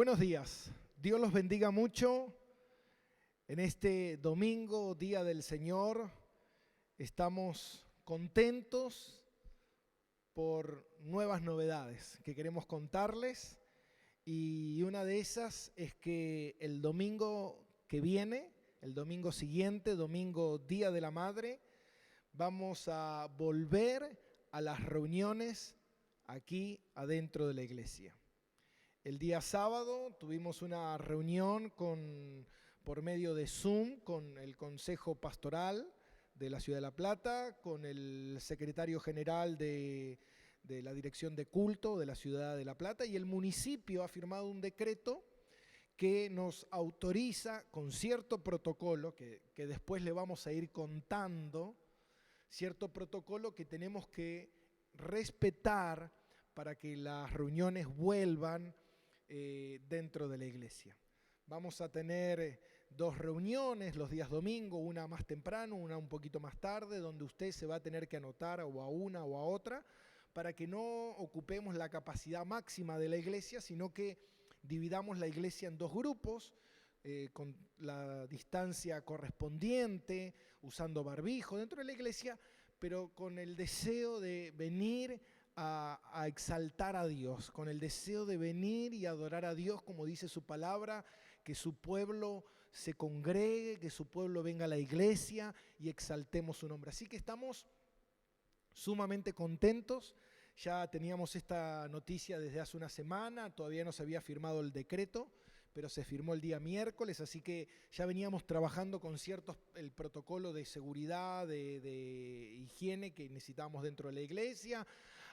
Buenos días, Dios los bendiga mucho. En este domingo, Día del Señor, estamos contentos por nuevas novedades que queremos contarles, y una de esas es que el domingo que viene, el domingo siguiente, domingo Día de la Madre, vamos a volver a las reuniones aquí adentro de la iglesia. El día sábado tuvimos una reunión por medio de Zoom con el Consejo Pastoral de la Ciudad de La Plata, con el secretario general de la Dirección de Culto de la Ciudad de La Plata, y el municipio ha firmado un decreto que nos autoriza, con cierto protocolo, que después le vamos a ir contando, cierto protocolo que tenemos que respetar para que las reuniones vuelvan dentro de la iglesia. Vamos a tener dos reuniones los días domingo, una más temprano, una un poquito más tarde, donde usted se va a tener que anotar o a una o a otra, para que no ocupemos la capacidad máxima de la iglesia, sino que dividamos la iglesia en dos grupos, con la distancia correspondiente, usando barbijo dentro de la iglesia, pero con el deseo de venir a exaltar a Dios, con el deseo de venir y adorar a Dios, como dice su palabra, que su pueblo se congregue, que su pueblo venga a la iglesia y exaltemos su nombre. Así que estamos sumamente contentos. Ya teníamos esta noticia desde hace una semana, todavía no se había firmado el decreto, pero se firmó el día miércoles, así que ya veníamos trabajando con el protocolo de seguridad, de higiene que necesitábamos dentro de la iglesia.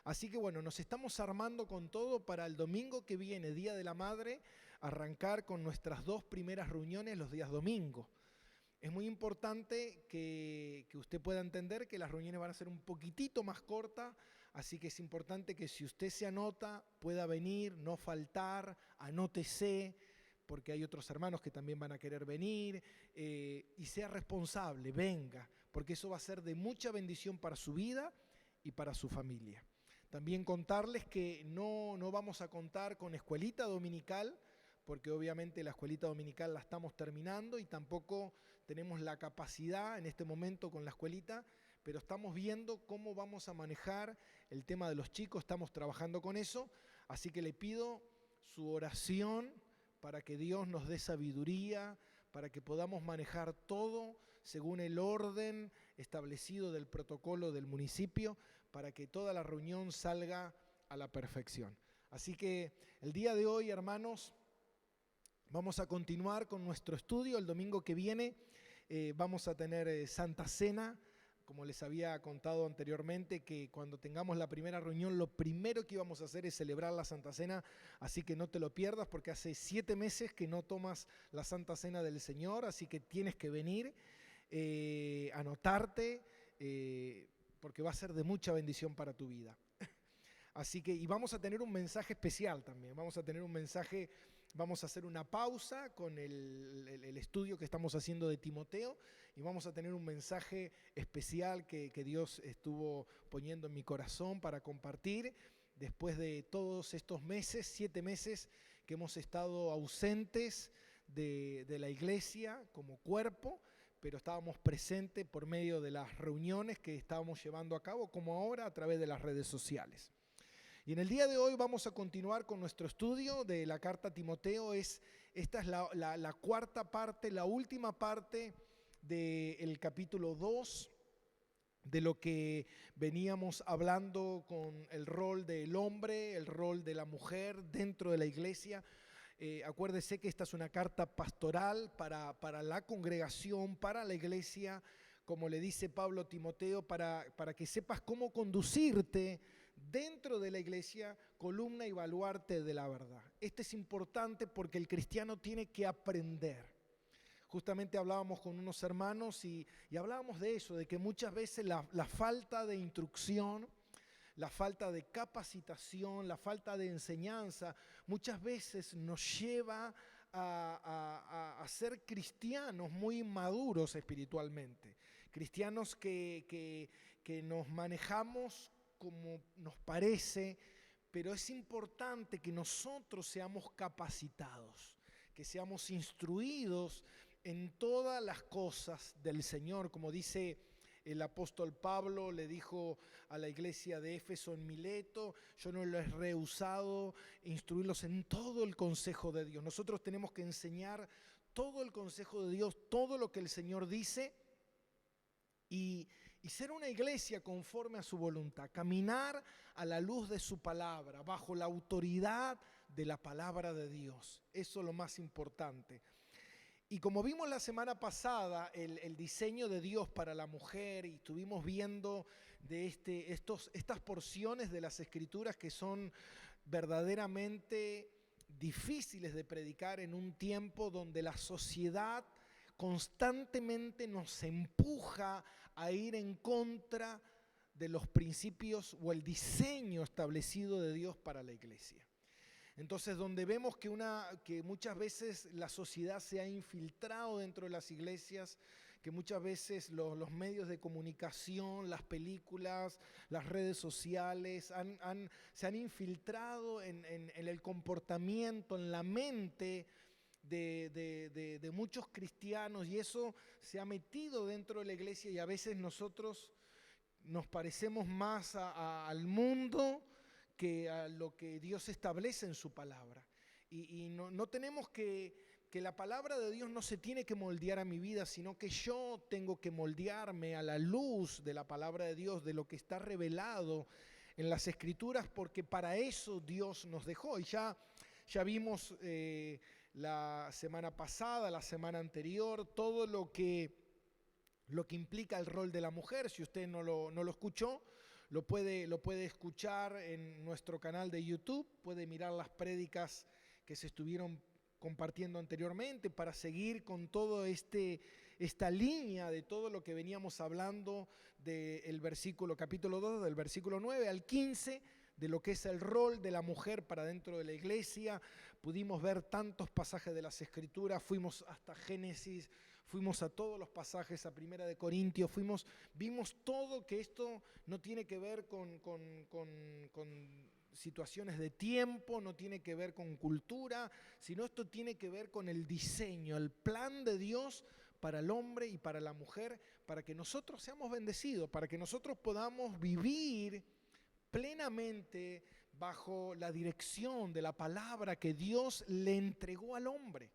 Así que bueno, nos estamos armando con todo para el domingo que viene, Día de la Madre, arrancar con nuestras dos primeras reuniones los días domingo. Es muy importante que usted pueda entender que las reuniones van a ser un poquitito más cortas, así que es importante que si usted se anota, pueda venir, no faltar, anótese, porque hay otros hermanos que también van a querer venir, y sea responsable, venga, porque eso va a ser de mucha bendición para su vida y para su familia. También contarles que no vamos a contar con escuelita dominical, porque obviamente la escuelita dominical la estamos terminando y tampoco tenemos la capacidad en este momento con la escuelita, pero estamos viendo cómo vamos a manejar el tema de los chicos, estamos trabajando con eso, así que le pido su oración para que Dios nos dé sabiduría, para que podamos manejar todo según el orden establecido del protocolo del municipio, para que toda la reunión salga a la perfección. Así que el día de hoy, hermanos, vamos a continuar con nuestro estudio. El domingo que viene vamos a tener Santa Cena. Como les había contado anteriormente, que cuando tengamos la primera reunión, lo primero que íbamos a hacer es celebrar la Santa Cena, así que no te lo pierdas, porque hace 7 meses que no tomas la Santa Cena del Señor, así que tienes que venir, anotarte, porque va a ser de mucha bendición para tu vida. Así que, y vamos a tener un mensaje especial también, vamos a hacer una pausa con el estudio que estamos haciendo de Timoteo, y vamos a tener un mensaje especial que Dios estuvo poniendo en mi corazón para compartir después de todos estos meses, 7 meses que hemos estado ausentes de la iglesia como cuerpo, pero estábamos presentes por medio de las reuniones que estábamos llevando a cabo, como ahora a través de las redes sociales. Y en el día de hoy vamos a continuar con nuestro estudio de la carta a Timoteo. Esta es la cuarta parte, la última parte del capítulo 2, de lo que veníamos hablando con el rol del hombre, el rol de la mujer dentro de la iglesia. Acuérdese que esta es una carta pastoral para la congregación, para la iglesia, como le dice Pablo a Timoteo, para que sepas cómo conducirte dentro de la iglesia, columna y baluarte de la verdad. Esto es importante porque el cristiano tiene que aprender. Justamente hablábamos con unos hermanos y hablábamos de eso, de que muchas veces la falta de instrucción, la falta de capacitación, la falta de enseñanza, muchas veces nos lleva a ser cristianos muy inmaduros espiritualmente, cristianos que nos manejamos como nos parece, pero es importante que nosotros seamos capacitados, que seamos instruidos en todas las cosas del Señor, como dice el apóstol Pablo, le dijo a la iglesia de Éfeso en Mileto: yo no les he rehusado instruirlos en todo el consejo de Dios. Nosotros tenemos que enseñar todo el consejo de Dios, todo lo que el Señor dice, y ser una iglesia conforme a su voluntad, caminar a la luz de su palabra, bajo la autoridad de la palabra de Dios. Eso es lo más importante. Y como vimos la semana pasada, el diseño de Dios para la mujer, y estuvimos viendo de estas porciones de las Escrituras que son verdaderamente difíciles de predicar en un tiempo donde la sociedad constantemente nos empuja a ir en contra de los principios o el diseño establecido de Dios para la iglesia. Entonces, donde vemos que muchas veces la sociedad se ha infiltrado dentro de las iglesias, que muchas veces los medios de comunicación, las películas, las redes sociales se han infiltrado en el comportamiento, en la mente de muchos cristianos, y eso se ha metido dentro de la iglesia, y a veces nosotros nos parecemos más al mundo que a lo que Dios establece en su palabra. Y no tenemos que la palabra de Dios no se tiene que moldear a mi vida, sino que yo tengo que moldearme a la luz de la palabra de Dios, de lo que está revelado en las Escrituras, porque para eso Dios nos dejó. Y ya vimos la semana pasada, la semana anterior, todo lo que implica el rol de la mujer. Si usted no lo escuchó, lo puede escuchar en nuestro canal de YouTube, puede mirar las prédicas que se estuvieron compartiendo anteriormente para seguir con toda esta línea de todo lo que veníamos hablando del capítulo 2, del versículo 9 al 15, de lo que es el rol de la mujer para dentro de la iglesia. Pudimos ver tantos pasajes de las Escrituras, fuimos hasta Génesis, fuimos a todos los pasajes, a Primera de Corintios, vimos todo, que esto no tiene que ver con situaciones de tiempo, no tiene que ver con cultura, sino esto tiene que ver con el diseño, el plan de Dios para el hombre y para la mujer, para que nosotros seamos bendecidos, para que nosotros podamos vivir plenamente bajo la dirección de la palabra que Dios le entregó al hombre.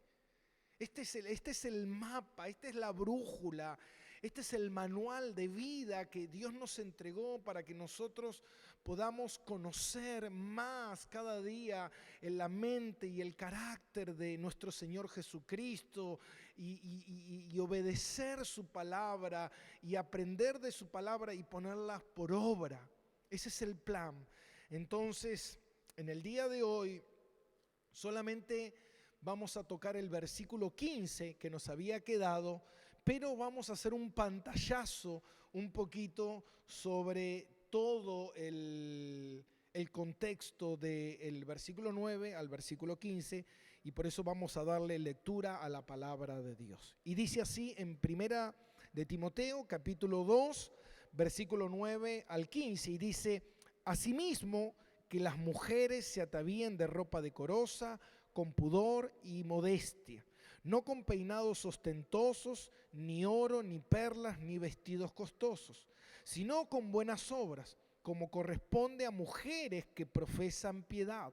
Este es el mapa, esta es la brújula, este es el manual de vida que Dios nos entregó para que nosotros podamos conocer más cada día en la mente y el carácter de nuestro Señor Jesucristo, y obedecer su palabra y aprender de su palabra y ponerla por obra. Ese es el plan. Entonces, en el día de hoy solamente vamos a tocar el versículo 15 que nos había quedado, pero vamos a hacer un pantallazo un poquito sobre todo el contexto del versículo 9 al versículo 15, y por eso vamos a darle lectura a la palabra de Dios. Y dice así en Primera de Timoteo, capítulo 2, versículo 9 al 15, y dice: asimismo, que las mujeres se atavíen de ropa decorosa, con pudor y modestia, no con peinados ostentosos, ni oro, ni perlas, ni vestidos costosos, sino con buenas obras, como corresponde a mujeres que profesan piedad.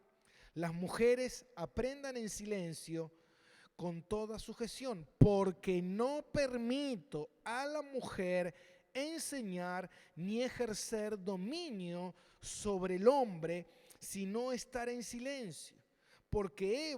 Las mujeres aprendan en silencio con toda sujeción, porque no permito a la mujer enseñar ni ejercer dominio sobre el hombre, sino estar en silencio. Porque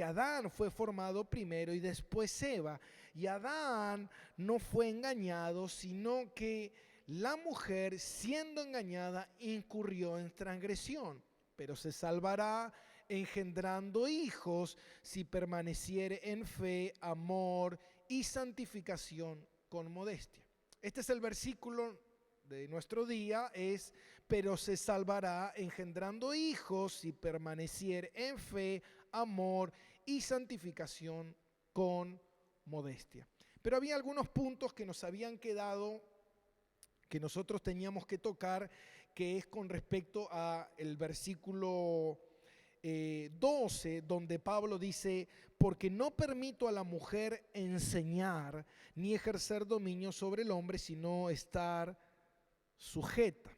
Adán fue formado primero y después Eva, y Adán no fue engañado, sino que la mujer, siendo engañada, incurrió en transgresión, pero se salvará engendrando hijos si permaneciere en fe, amor y santificación con modestia. Este es el versículo de nuestro día, es: pero se salvará engendrando hijos si permaneciere en fe, amor y santificación con modestia. Pero había algunos puntos que nos habían quedado, que nosotros teníamos que tocar, que es con respecto a el versículo 12, donde Pablo dice: porque no permito a la mujer enseñar ni ejercer dominio sobre el hombre, sino estar sujeta.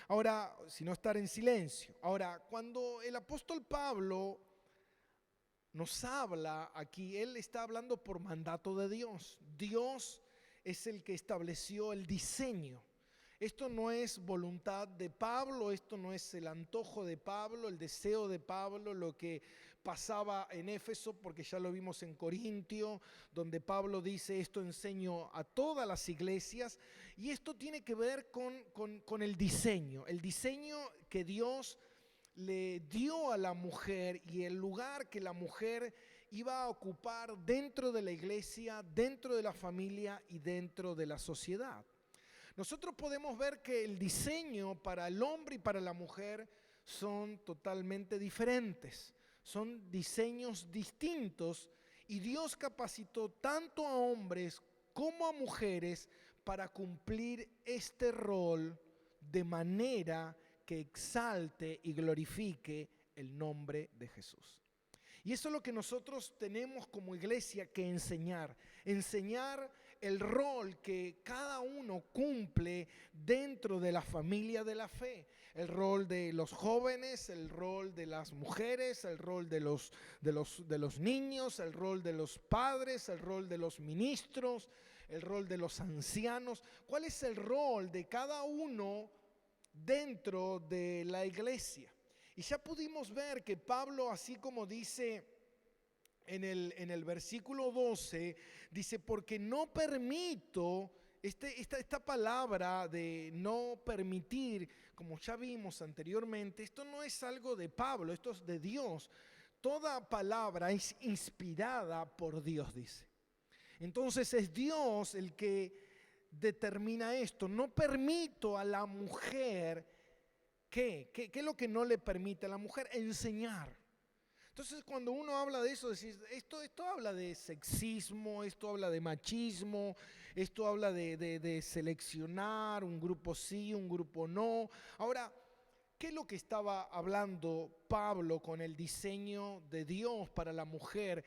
Ahora, sino estar en silencio. Ahora, cuando el apóstol Pablo nos habla aquí, él está hablando por mandato de Dios. Dios es el que estableció el diseño. Esto no es voluntad de Pablo, esto no es el antojo de Pablo, el deseo de Pablo, lo que pasaba en Éfeso, porque ya lo vimos en Corintio, donde Pablo dice: esto enseño a todas las iglesias. Y esto tiene que ver con el diseño que Dios le dio a la mujer y el lugar que la mujer iba a ocupar dentro de la iglesia, dentro de la familia y dentro de la sociedad. Nosotros podemos ver que el diseño para el hombre y para la mujer son totalmente diferentes, son diseños distintos, y Dios capacitó tanto a hombres como a mujeres para cumplir este rol de manera que exalte y glorifique el nombre de Jesús. Y eso es lo que nosotros tenemos como iglesia que enseñar el rol que cada uno cumple dentro de la familia de la fe. El rol de los jóvenes, el rol de las mujeres, el rol de los niños, el rol de los padres, el rol de los ministros, el rol de los ancianos. ¿Cuál es el rol de cada uno dentro de la iglesia? Y ya pudimos ver que Pablo, así como dice en el versículo 12, dice: porque no permito, esta palabra de no permitir, como ya vimos anteriormente, esto no es algo de Pablo, esto es de Dios. Toda palabra es inspirada por Dios, dice. Entonces es Dios el que determina esto. No permito a la mujer, ¿qué es lo que no le permite a la mujer? Enseñar. Entonces, cuando uno habla de eso, decís, esto habla de sexismo, esto habla de machismo, esto habla de seleccionar un grupo sí, un grupo no. Ahora, ¿qué es lo que estaba hablando Pablo con el diseño de Dios para la mujer?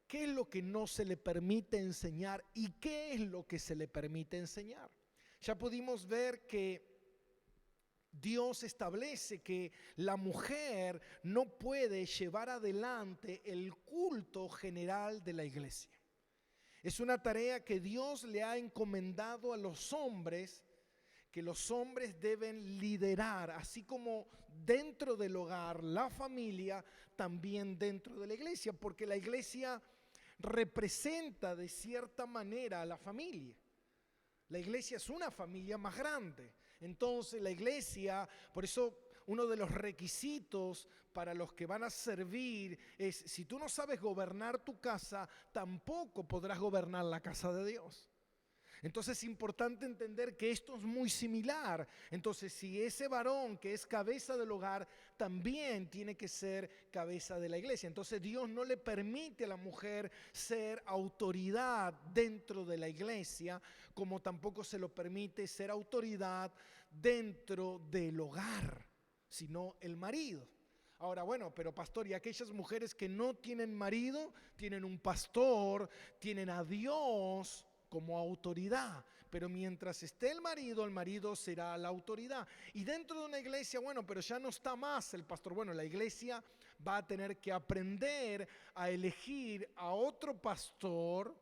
¿Qué es lo que no se le permite enseñar y qué es lo que se le permite enseñar? Ya pudimos ver que Dios establece que la mujer no puede llevar adelante el culto general de la iglesia. Es una tarea que Dios le ha encomendado a los hombres, que los hombres deben liderar, así como dentro del hogar, la familia, también dentro de la iglesia, porque la iglesia representa de cierta manera a la familia. La iglesia es una familia más grande. Entonces la iglesia, por eso uno de los requisitos para los que van a servir es: si tú no sabes gobernar tu casa, tampoco podrás gobernar la casa de Dios. Entonces es importante entender que esto es muy similar. Entonces, si ese varón que es cabeza del hogar también tiene que ser cabeza de la iglesia. Entonces Dios no le permite a la mujer ser autoridad dentro de la iglesia, como tampoco se lo permite ser autoridad dentro del hogar, sino el marido. Ahora, bueno, pero pastor, y aquellas mujeres que no tienen marido, tienen un pastor, tienen a Dios como autoridad, pero mientras esté el marido será la autoridad. Y dentro de una iglesia, bueno, pero ya no está más el pastor. Bueno, la iglesia va a tener que aprender a elegir a otro pastor,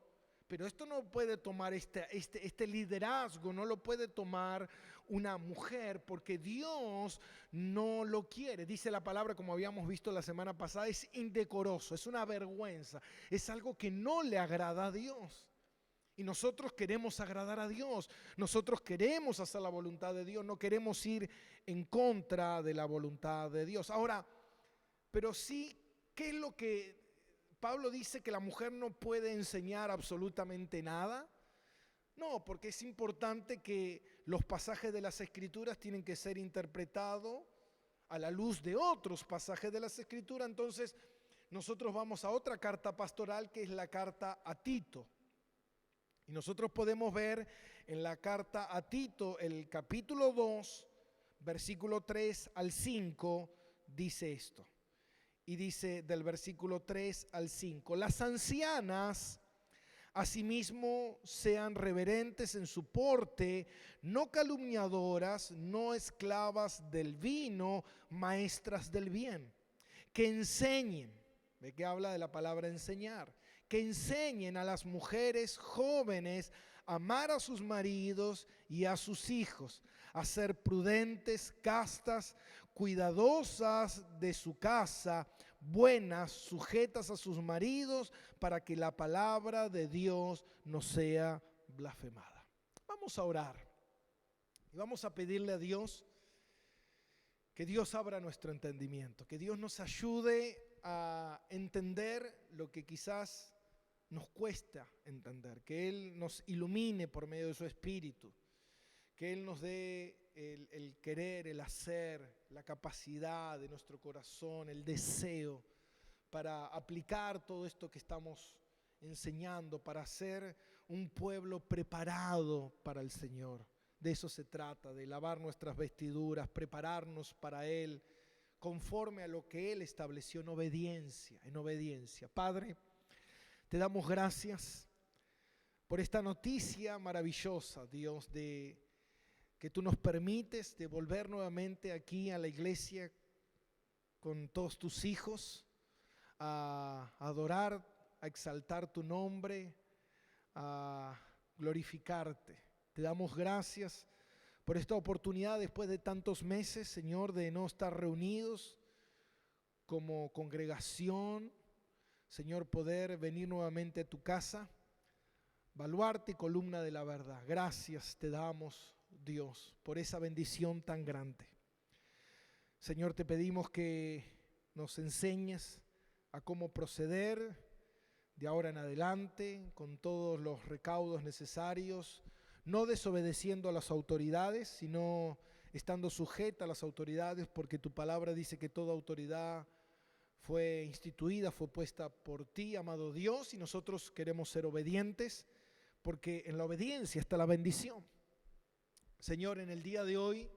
pero esto no puede tomar este liderazgo, no lo puede tomar una mujer, porque Dios no lo quiere. Dice la palabra, como habíamos visto la semana pasada, es indecoroso, es una vergüenza, es algo que no le agrada a Dios. Y nosotros queremos agradar a Dios, nosotros queremos hacer la voluntad de Dios, no queremos ir en contra de la voluntad de Dios. Ahora, pero sí, ¿qué es lo que Pablo dice? ¿Que la mujer no puede enseñar absolutamente nada? No, porque es importante que los pasajes de las Escrituras tienen que ser interpretados a la luz de otros pasajes de las Escrituras. Entonces, nosotros vamos a otra carta pastoral, que es la carta a Tito. Y nosotros podemos ver en la carta a Tito, el capítulo 2, versículo 3 al 5, dice esto. Y dice del versículo 3 al 5, las ancianas asimismo sean reverentes en su porte, no calumniadoras, no esclavas del vino, maestras del bien, que enseñen, ¿ve que habla de la palabra enseñar? Que enseñen a las mujeres jóvenes a amar a sus maridos y a sus hijos, a ser prudentes, castas, cuidadosas de su casa, buenas, sujetas a sus maridos, para que la palabra de Dios no sea blasfemada. Vamos a orar y vamos a pedirle a Dios que Dios abra nuestro entendimiento, que Dios nos ayude a entender lo que quizás nos cuesta entender, que Él nos ilumine por medio de su Espíritu, que Él nos dé el querer, el hacer, la capacidad de nuestro corazón, el deseo para aplicar todo esto que estamos enseñando, para ser un pueblo preparado para el Señor. De eso se trata, de lavar nuestras vestiduras, prepararnos para Él, conforme a lo que Él estableció en obediencia. Padre, te damos gracias por esta noticia maravillosa, Dios, de que tú nos permites de volver nuevamente aquí a la iglesia con todos tus hijos, a adorar, a exaltar tu nombre, a glorificarte. Te damos gracias por esta oportunidad después de tantos meses, Señor, de no estar reunidos como congregación. Señor, poder venir nuevamente a tu casa, baluarte y columna de la verdad. Gracias te damos, Dios, por esa bendición tan grande. Señor, te pedimos que nos enseñes a cómo proceder de ahora en adelante con todos los recaudos necesarios, no desobedeciendo a las autoridades, sino estando sujeta a las autoridades, porque tu palabra dice que toda autoridad fue instituida, fue puesta por ti, amado Dios, y nosotros queremos ser obedientes, porque en la obediencia está la bendición. Señor, en el día de hoy,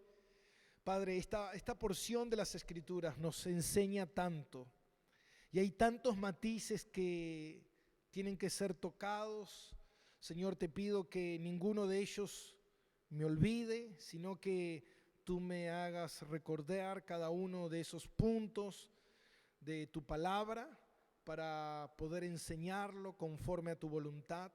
Padre, esta porción de las Escrituras nos enseña tanto, y hay tantos matices que tienen que ser tocados. Señor, te pido que ninguno de ellos me olvide, sino que tú me hagas recordar cada uno de esos puntos de tu palabra para poder enseñarlo conforme a tu voluntad.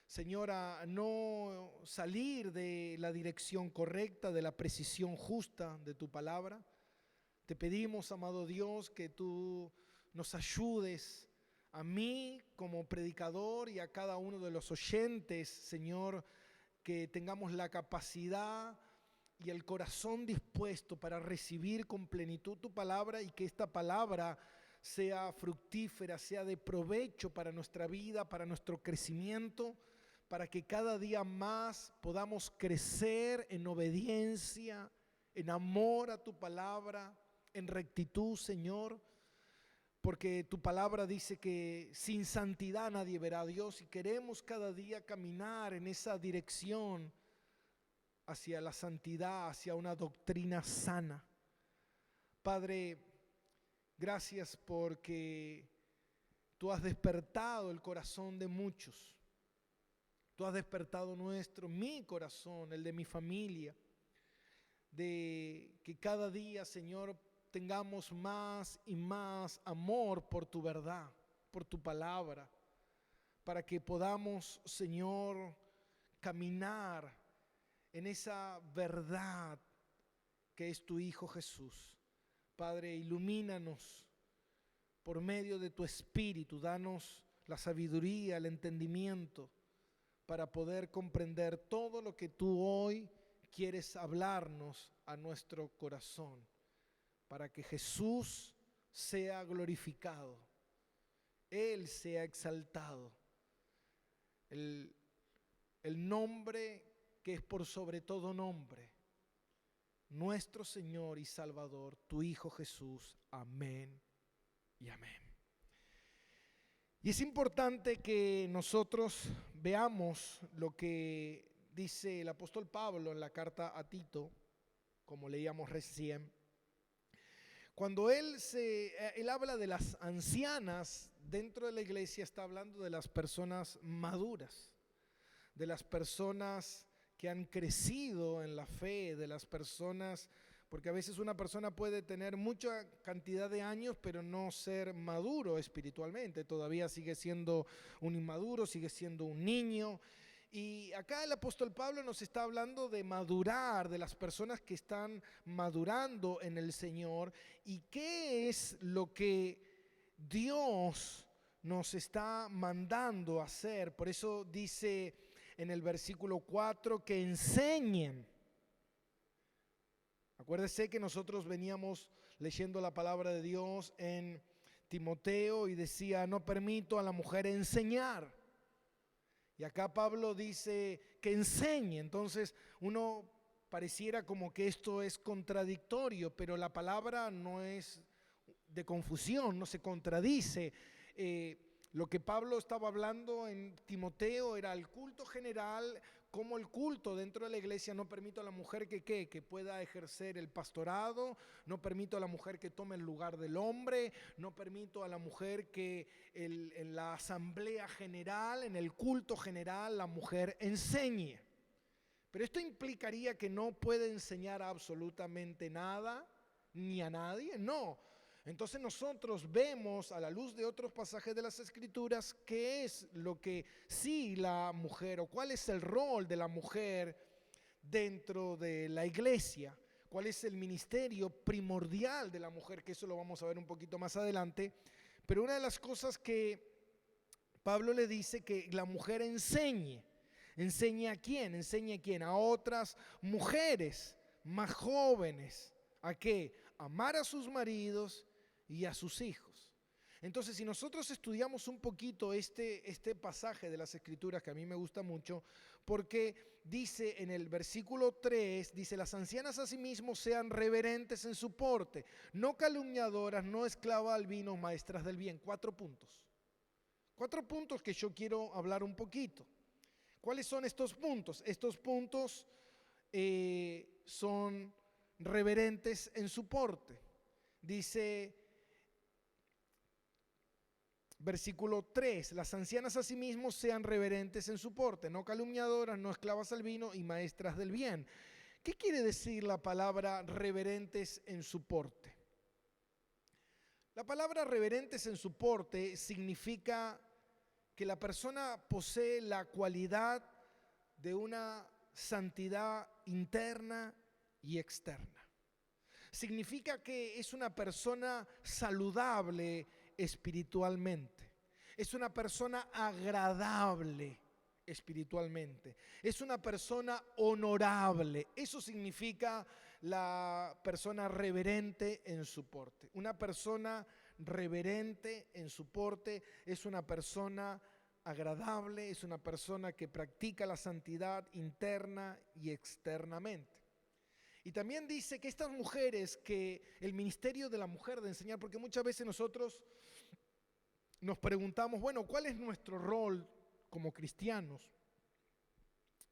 Señora, no salir de la dirección correcta, de la precisión justa de tu palabra. Te pedimos, amado Dios, que tú nos ayudes a mí como predicador y a cada uno de los oyentes, Señor, que tengamos la capacidad y el corazón dispuesto para recibir con plenitud tu palabra, y que esta palabra sea fructífera, sea de provecho para nuestra vida, para nuestro crecimiento, para que cada día más podamos crecer en obediencia, en amor a tu palabra, en rectitud, Señor, porque tu palabra dice que sin santidad nadie verá a Dios, y queremos cada día caminar en esa dirección hacia la santidad, hacia una doctrina sana. Padre, gracias porque tú has despertado el corazón de muchos. Tú has despertado mi corazón, el de mi familia, de que cada día, Señor, tengamos más y más amor por tu verdad, por tu palabra, para que podamos, Señor, caminar en esa verdad que es tu Hijo Jesús. Padre, ilumínanos por medio de tu Espíritu, danos la sabiduría, el entendimiento, para poder comprender todo lo que tú hoy quieres hablarnos a nuestro corazón, para que Jesús sea glorificado, Él sea exaltado, el nombre que es por sobre todo nombre, nuestro Señor y Salvador, tu Hijo Jesús. Amén y amén. Y es importante que nosotros veamos lo que dice el apóstol Pablo en la carta a Tito, como leíamos recién. Cuando él habla de las ancianas dentro de la iglesia, está hablando de las personas maduras, de las personas que han crecido en la fe, de las personas, porque a veces una persona puede tener mucha cantidad de años, pero no ser maduro espiritualmente, todavía sigue siendo un inmaduro, sigue siendo un niño. Y acá el apóstol Pablo nos está hablando de madurar, de las personas que están madurando en el Señor, y qué es lo que Dios nos está mandando a hacer. Por eso dice en el versículo 4 que enseñen. Acuérdese que nosotros veníamos leyendo la palabra de Dios en Timoteo y decía, no permito a la mujer enseñar. Y acá Pablo dice que enseñe. Entonces uno pareciera como que esto es contradictorio, pero la palabra no es de confusión, no se contradice. Lo que Pablo estaba hablando en Timoteo era el culto general, como el culto dentro de la iglesia. No permito a la mujer que pueda ejercer el pastorado, no permito a la mujer que tome el lugar del hombre, no permito a la mujer que en la asamblea general, en el culto general, la mujer enseñe. Pero esto implicaría que no puede enseñar absolutamente nada, ni a nadie, no. Entonces nosotros vemos a la luz de otros pasajes de las Escrituras qué es lo que sí la mujer, o cuál es el rol de la mujer dentro de la iglesia, cuál es el ministerio primordial de la mujer, que eso lo vamos a ver un poquito más adelante. Pero una de las cosas que Pablo le dice que la mujer enseñe. ¿Enseñe a quién? ¿Enseñe a quién? A otras mujeres más jóvenes. ¿A qué? Amar a sus maridos y a sus hijos. Entonces, si nosotros estudiamos un poquito este pasaje de las Escrituras, que a mí me gusta mucho, porque dice en el versículo 3, dice, las ancianas asimismo sean reverentes en su porte, no calumniadoras, no esclavas al vino, maestras del bien. 4 puntos. 4 puntos que yo quiero hablar un poquito. ¿Cuáles son estos puntos? Estos puntos son reverentes en su porte. Dice versículo 3, las ancianas asimismo sean reverentes en su porte, no calumniadoras, no esclavas al vino y maestras del bien. ¿Qué quiere decir la palabra reverentes en su porte? La palabra reverentes en su porte significa que la persona posee la cualidad de una santidad interna y externa. Significa que es una persona saludable espiritualmente. Es una persona agradable espiritualmente. Es una persona honorable. Eso significa la persona reverente en su porte. Una persona reverente en su porte es una persona agradable, es una persona que practica la santidad interna y externamente. Y también dice que estas mujeres, que el ministerio de la mujer de enseñar, porque muchas veces nosotros nos preguntamos, bueno, ¿cuál es nuestro rol como cristianos?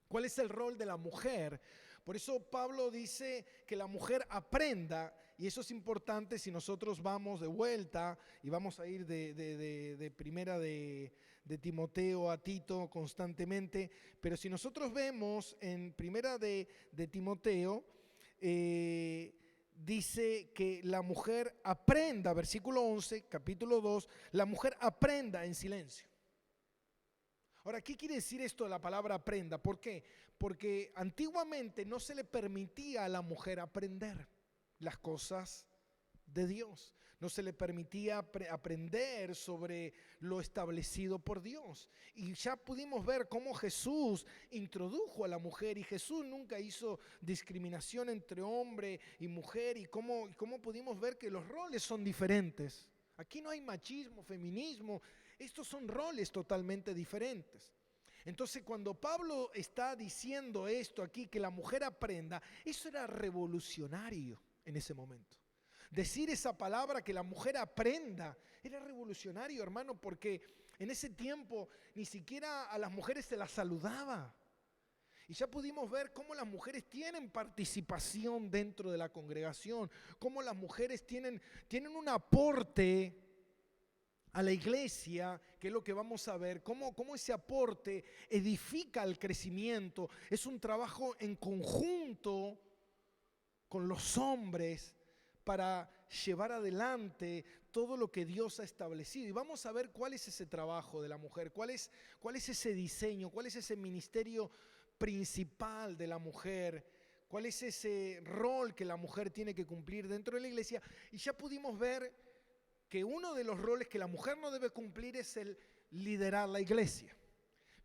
¿Cuál es el rol de la mujer? Por eso Pablo dice que la mujer aprenda, y eso es importante si nosotros vamos de vuelta y vamos a ir de primera de Timoteo a Tito constantemente, pero si nosotros vemos en primera de Timoteo, dice que la mujer aprenda, versículo 11, capítulo 2, la mujer aprenda en silencio. Ahora, ¿qué quiere decir esto de la palabra aprenda? ¿Por qué? Porque antiguamente no se le permitía a la mujer aprender las cosas de Dios. No se le permitía aprender sobre lo establecido por Dios. Y ya pudimos ver cómo Jesús introdujo a la mujer, y Jesús nunca hizo discriminación entre hombre y mujer, y cómo pudimos ver que los roles son diferentes. Aquí no hay machismo, feminismo, estos son roles totalmente diferentes. Entonces, cuando Pablo está diciendo esto aquí, que la mujer aprenda, eso era revolucionario en ese momento. Decir esa palabra, que la mujer aprenda, era revolucionario, hermano, porque en ese tiempo ni siquiera a las mujeres se las saludaba. Y ya pudimos ver cómo las mujeres tienen participación dentro de la congregación, cómo las mujeres tienen un aporte a la iglesia, que es lo que vamos a ver, cómo ese aporte edifica el crecimiento. Es un trabajo en conjunto con los hombres para llevar adelante todo lo que Dios ha establecido. Y vamos a ver cuál es ese trabajo de la mujer, cuál es ese diseño, cuál es ese ministerio principal de la mujer, cuál es ese rol que la mujer tiene que cumplir dentro de la iglesia. Y ya pudimos ver que uno de los roles que la mujer no debe cumplir es el liderar la iglesia,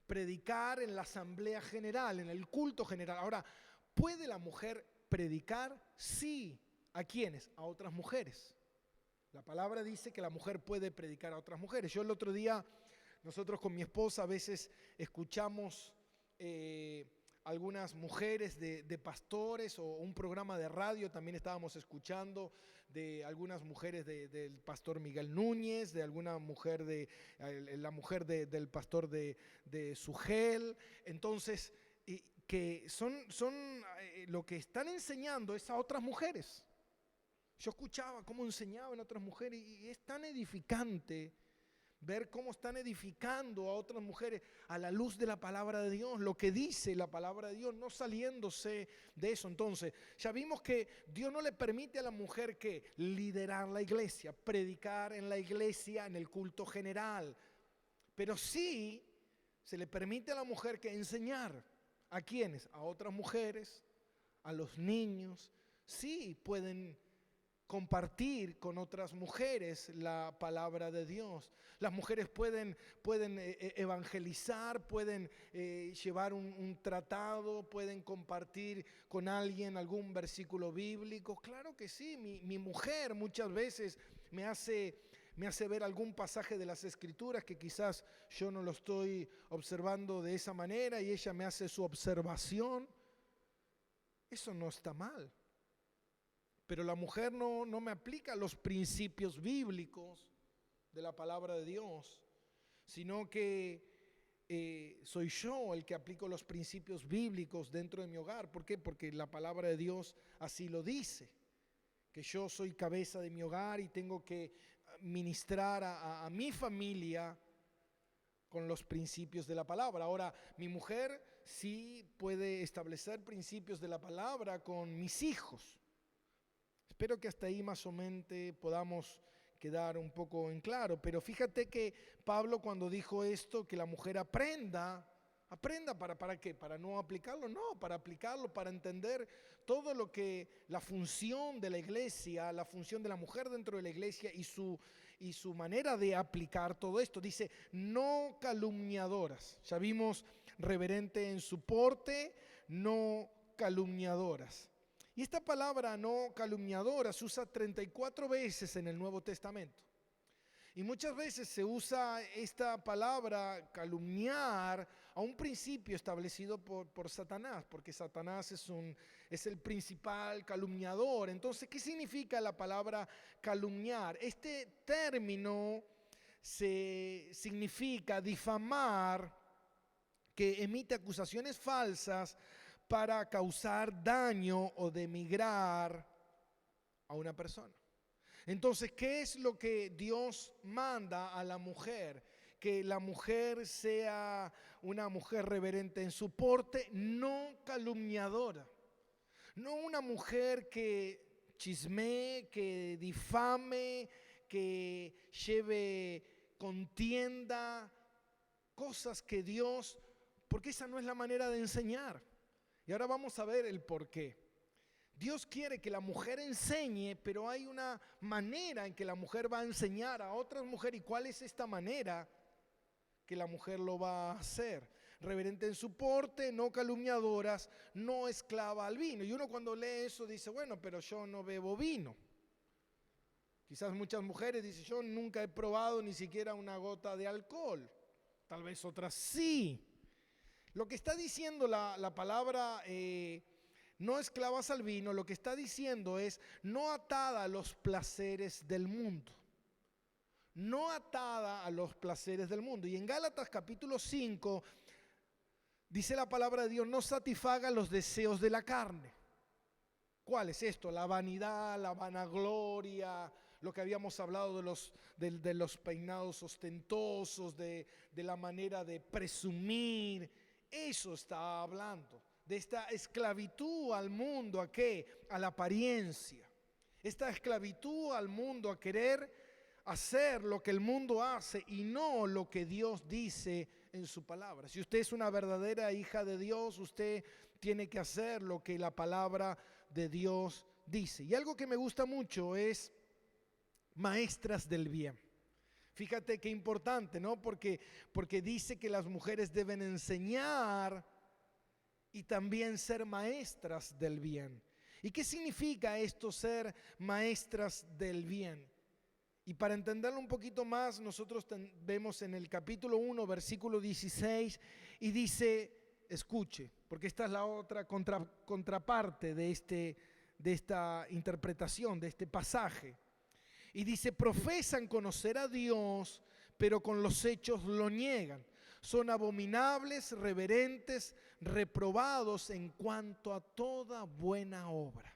predicar en la asamblea general, en el culto general. Ahora, ¿puede la mujer predicar? Sí. ¿A quiénes? A otras mujeres. La palabra dice que la mujer puede predicar a otras mujeres. Yo el otro día, nosotros con mi esposa a veces escuchamos algunas mujeres de pastores, o un programa de radio también estábamos escuchando de algunas mujeres del pastor Miguel Núñez, de alguna mujer la mujer del pastor de Sugel. Entonces, que son lo que están enseñando es a otras mujeres. Yo escuchaba cómo enseñaban a otras mujeres y es tan edificante ver cómo están edificando a otras mujeres a la luz de la palabra de Dios, lo que dice la palabra de Dios, no saliéndose de eso. Entonces, ya vimos que Dios no le permite a la mujer que liderar la iglesia, predicar en la iglesia, en el culto general, pero sí se le permite a la mujer que enseñar. ¿A quiénes? A otras mujeres, a los niños. Sí pueden compartir con otras mujeres la palabra de Dios. Las mujeres pueden evangelizar, pueden llevar un tratado, pueden compartir con alguien algún versículo bíblico. Claro que sí, mi mujer muchas veces me hace ver algún pasaje de las Escrituras que quizás yo no lo estoy observando de esa manera y ella me hace su observación. Eso no está mal. Pero la mujer no me aplica los principios bíblicos de la palabra de Dios, sino que soy yo el que aplico los principios bíblicos dentro de mi hogar. ¿Por qué? Porque la palabra de Dios así lo dice, que yo soy cabeza de mi hogar y tengo que ministrar a mi familia con los principios de la palabra. Ahora, mi mujer sí puede establecer principios de la palabra con mis hijos. Espero que hasta ahí más o menos podamos quedar un poco en claro. Pero fíjate que Pablo, cuando dijo esto, que la mujer aprenda ¿para qué? ¿Para no aplicarlo? No, para aplicarlo, para entender todo lo que la función de la iglesia, la función de la mujer dentro de la iglesia y su manera de aplicar todo esto. Dice, no calumniadoras. Ya vimos reverente en su porte, no calumniadoras. Y esta palabra no calumniadora se usa 34 veces en el Nuevo Testamento. Y muchas veces se usa esta palabra calumniar a un principio establecido por Satanás, porque Satanás es el principal calumniador. Entonces, ¿qué significa la palabra calumniar? Este término significa difamar, que emite acusaciones falsas para causar daño o denigrar a una persona. Entonces, ¿qué es lo que Dios manda a la mujer? Que la mujer sea una mujer reverente en su porte, no calumniadora. No una mujer que chismee, que difame, que lleve contienda, cosas que Dios, porque esa no es la manera de enseñar. Y ahora vamos a ver el por qué. Dios quiere que la mujer enseñe, pero hay una manera en que la mujer va a enseñar a otras mujeres. ¿Y cuál es esta manera que la mujer lo va a hacer? Reverente en su porte, no calumniadoras, no esclava al vino. Y uno cuando lee eso dice, bueno, pero yo no bebo vino. Quizás muchas mujeres dicen, yo nunca he probado ni siquiera una gota de alcohol. Tal vez otras sí. Lo que está diciendo la palabra no esclavas al vino, lo que está diciendo es no atada a los placeres del mundo. No atada a los placeres del mundo. Y en Gálatas capítulo 5 Dice la palabra de Dios, no satisfaga los deseos de la carne. ¿Cuál es esto? La vanidad, la vanagloria, lo que habíamos hablado de los peinados ostentosos, de la manera de presumir. Eso está hablando, de esta esclavitud al mundo. ¿A qué? A la apariencia. Esta esclavitud al mundo a querer hacer lo que el mundo hace y no lo que Dios dice en su palabra. Si usted es una verdadera hija de Dios, usted tiene que hacer lo que la palabra de Dios dice. Y algo que me gusta mucho es maestras del bien. Fíjate qué importante, ¿no? Porque dice que las mujeres deben enseñar y también ser maestras del bien. ¿Y qué significa esto, ser maestras del bien? Y para entenderlo un poquito más, nosotros vemos en el capítulo 1, versículo 16, y dice, escuche, porque esta es la otra contraparte de esta interpretación, de este pasaje. Y dice, profesan conocer a Dios, pero con los hechos lo niegan. Son abominables, reverentes, reprobados en cuanto a toda buena obra.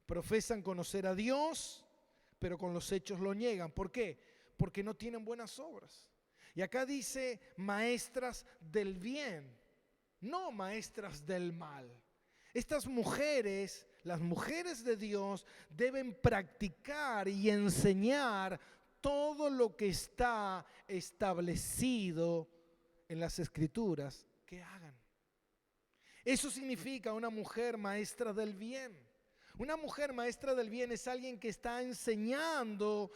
Profesan conocer a Dios, pero con los hechos lo niegan. ¿Por qué? Porque no tienen buenas obras. Y acá dice maestras del bien, no maestras del mal. Estas mujeres, las mujeres de Dios, deben practicar y enseñar todo lo que está establecido en las Escrituras que hagan. Eso significa una mujer maestra del bien. Una mujer maestra del bien es alguien que está enseñando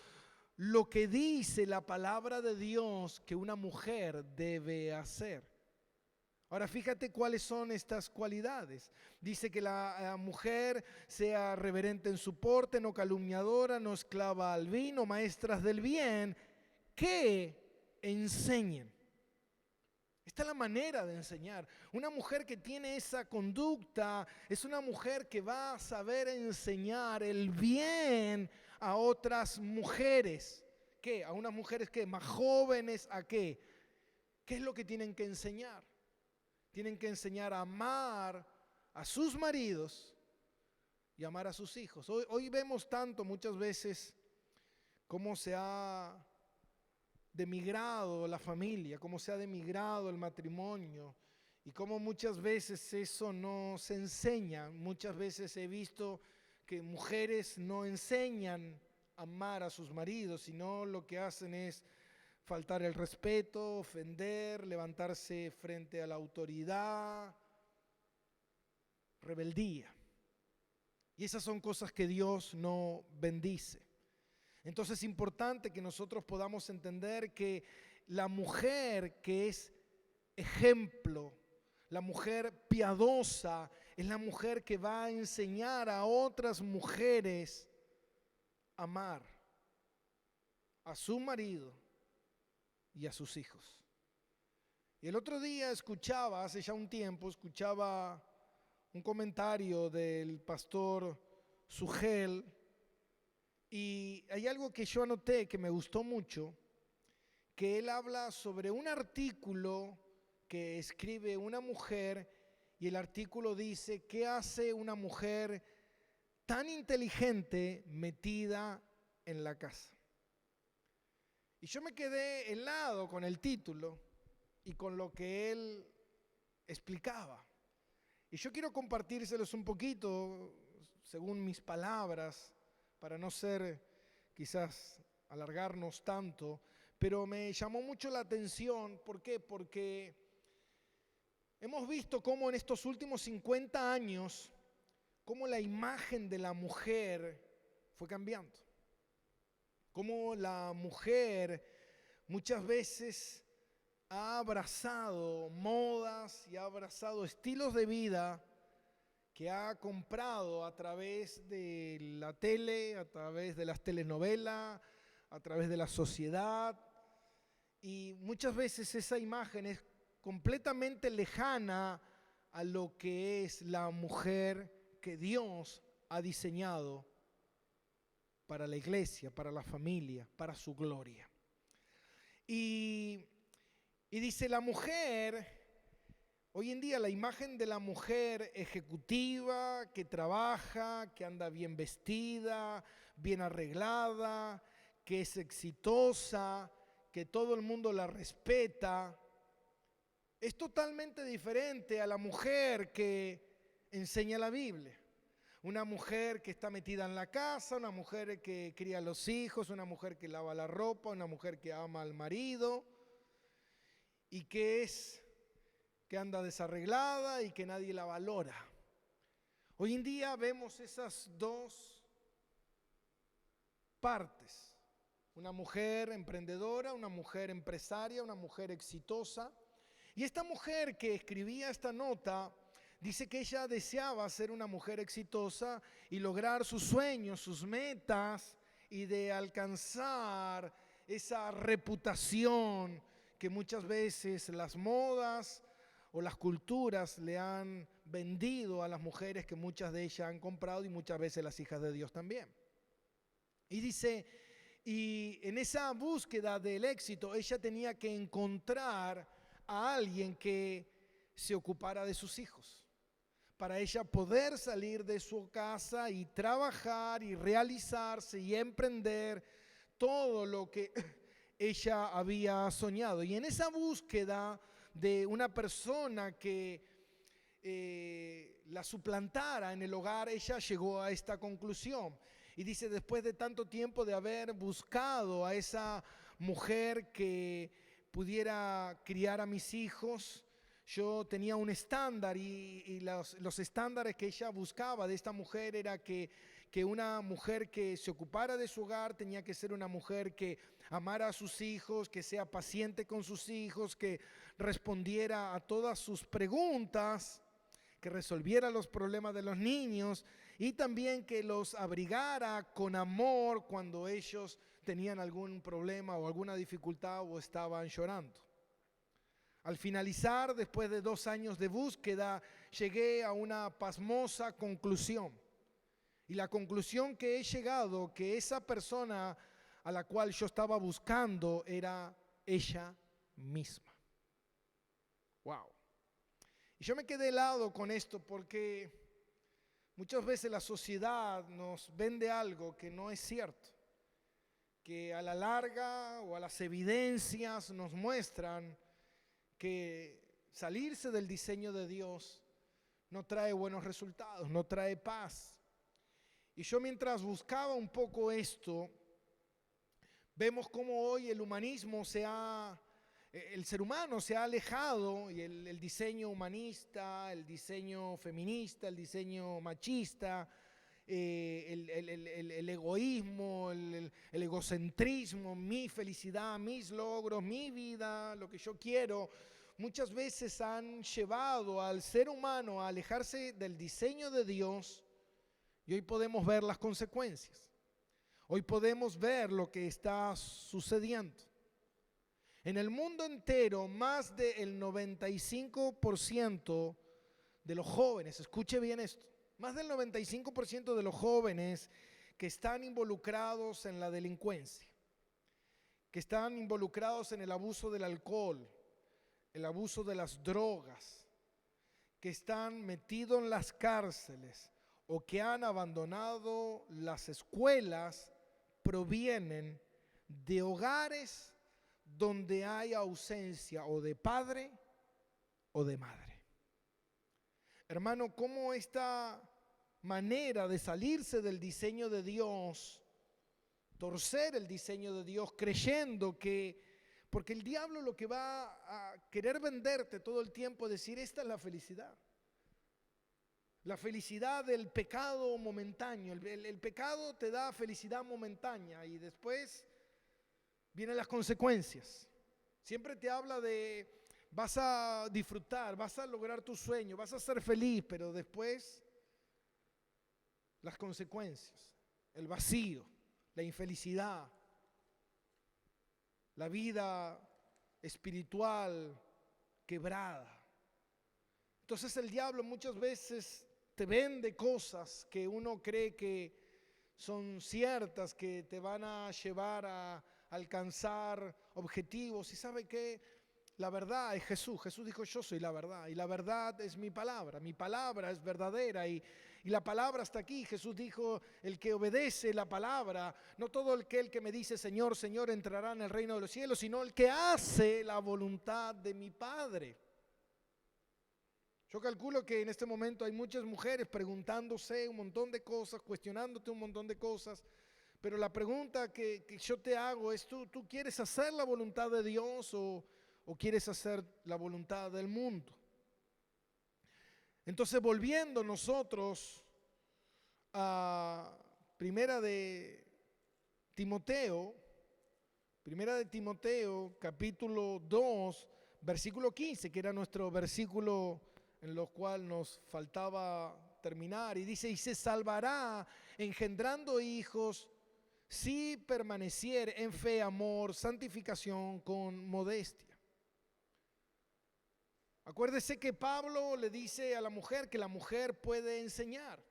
lo que dice la palabra de Dios que una mujer debe hacer. Ahora fíjate cuáles son estas cualidades. Dice que la mujer sea reverente en su porte, no calumniadora, no esclava al vino, maestras del bien, que enseñen. Esta es la manera de enseñar. Una mujer que tiene esa conducta es una mujer que va a saber enseñar el bien a otras mujeres. ¿Qué? A unas mujeres que más jóvenes, ¿a qué? ¿Qué es lo que tienen que enseñar? Tienen que enseñar a amar a sus maridos y amar a sus hijos. Hoy vemos tanto muchas veces cómo se ha demigrado la familia, cómo se ha demigrado el matrimonio y cómo muchas veces eso no se enseña. Muchas veces he visto que mujeres no enseñan a amar a sus maridos, sino lo que hacen es faltar el respeto, ofender, levantarse frente a la autoridad, rebeldía. Y esas son cosas que Dios no bendice. Entonces es importante que nosotros podamos entender que la mujer que es ejemplo, la mujer piadosa, es la mujer que va a enseñar a otras mujeres a amar a su marido y a sus hijos. Y el otro día hace ya un tiempo, escuchaba un comentario del pastor Sugel, y hay algo que yo anoté que me gustó mucho, que él habla sobre un artículo que escribe una mujer, y el artículo dice, ¿qué hace una mujer tan inteligente metida en la casa? Y yo me quedé helado con el título y con lo que él explicaba. Y yo quiero compartírselos un poquito, según mis palabras, para no ser quizás alargarnos tanto, pero me llamó mucho la atención. ¿Por qué? Porque hemos visto cómo en estos últimos 50 años, cómo la imagen de la mujer fue cambiando. Cómo la mujer muchas veces ha abrazado modas y ha abrazado estilos de vida que ha comprado a través de la tele, a través de las telenovelas, a través de la sociedad. Y muchas veces esa imagen es completamente lejana a lo que es la mujer que Dios ha diseñado para la iglesia, para la familia, para su gloria. Y dice, la mujer Hoy en día la imagen de la mujer ejecutiva, que trabaja, que anda bien vestida, bien arreglada, que es exitosa, que todo el mundo la respeta, es totalmente diferente a la mujer que enseña la Biblia. Una mujer que está metida en la casa, una mujer que cría a los hijos, una mujer que lava la ropa, una mujer que ama al marido y que anda desarreglada y que nadie la valora. Hoy en día vemos esas dos partes. Una mujer emprendedora, una mujer empresaria, una mujer exitosa. Y esta mujer que escribía esta nota dice que ella deseaba ser una mujer exitosa y lograr sus sueños, sus metas y de alcanzar esa reputación que muchas veces las modas o las culturas le han vendido a las mujeres, que muchas de ellas han comprado y muchas veces las hijas de Dios también. Y dice, y en esa búsqueda del éxito ella tenía que encontrar a alguien que se ocupara de sus hijos, para ella poder salir de su casa y trabajar y realizarse y emprender todo lo que ella había soñado. Y en esa búsqueda de una persona que la suplantara en el hogar, ella llegó a esta conclusión. Y dice, después de tanto tiempo de haber buscado a esa mujer que pudiera criar a mis hijos, yo tenía un estándar y los estándares que ella buscaba de esta mujer era que una mujer que se ocupara de su hogar tenía que ser una mujer que amara a sus hijos, que sea paciente con sus hijos, que respondiera a todas sus preguntas, que resolviera los problemas de los niños y también que los abrigara con amor cuando ellos tenían algún problema o alguna dificultad o estaban llorando. Al finalizar, después de 2 años de búsqueda, llegué a una pasmosa conclusión. Y la conclusión que he llegado, que esa persona a la cual yo estaba buscando era ella misma. Wow. Y yo me quedé helado con esto porque muchas veces la sociedad nos vende algo que no es cierto, que a la larga o a las evidencias nos muestran que salirse del diseño de Dios no trae buenos resultados, no trae paz. Y yo, mientras buscaba un poco esto, vemos cómo hoy el humanismo el ser humano se ha alejado, y el diseño humanista, el diseño feminista, el diseño machista, el egoísmo, el egocentrismo, mi felicidad, mis logros, mi vida, lo que yo quiero, muchas veces han llevado al ser humano a alejarse del diseño de Dios. Y hoy podemos ver las consecuencias. Hoy podemos ver lo que está sucediendo. En el mundo entero, más del 95% de los jóvenes, escuche bien esto, más del 95% de los jóvenes que están involucrados en la delincuencia, que están involucrados en el abuso del alcohol, el abuso de las drogas, que están metidos en las cárceles o que han abandonado las escuelas, provienen de hogares donde hay ausencia o de padre o de madre. Hermano, ¿cómo esta manera de salirse del diseño de Dios, torcer el diseño de Dios creyendo porque el diablo lo que va a querer venderte todo el tiempo es decir, esta es la felicidad. La felicidad del pecado momentáneo. El pecado te da felicidad momentánea y después vienen las consecuencias. Siempre te habla de vas a disfrutar, vas a lograr tu sueño, vas a ser feliz, pero después las consecuencias, el vacío, la infelicidad, la vida espiritual quebrada. Entonces el diablo muchas veces te vende cosas que uno cree que son ciertas, que te van a llevar a alcanzar objetivos. ¿Y sabe qué? La verdad es Jesús. Jesús dijo, yo soy la verdad y la verdad es mi palabra es verdadera y la palabra está aquí. Jesús dijo, el que obedece la palabra, no todo el que me dice Señor, Señor entrará en el reino de los cielos, sino el que hace la voluntad de mi Padre. Yo calculo que en este momento hay muchas mujeres preguntándose un montón de cosas, cuestionándote un montón de cosas, pero la pregunta que yo te hago es, ¿tú quieres hacer la voluntad de Dios o quieres hacer la voluntad del mundo? Entonces, volviendo nosotros a Primera de Timoteo capítulo 2, versículo 15, que era nuestro versículo en lo cual nos faltaba terminar, y dice, y se salvará engendrando hijos si permaneciere en fe, amor, santificación con modestia. Acuérdese que Pablo le dice a la mujer que la mujer puede enseñar.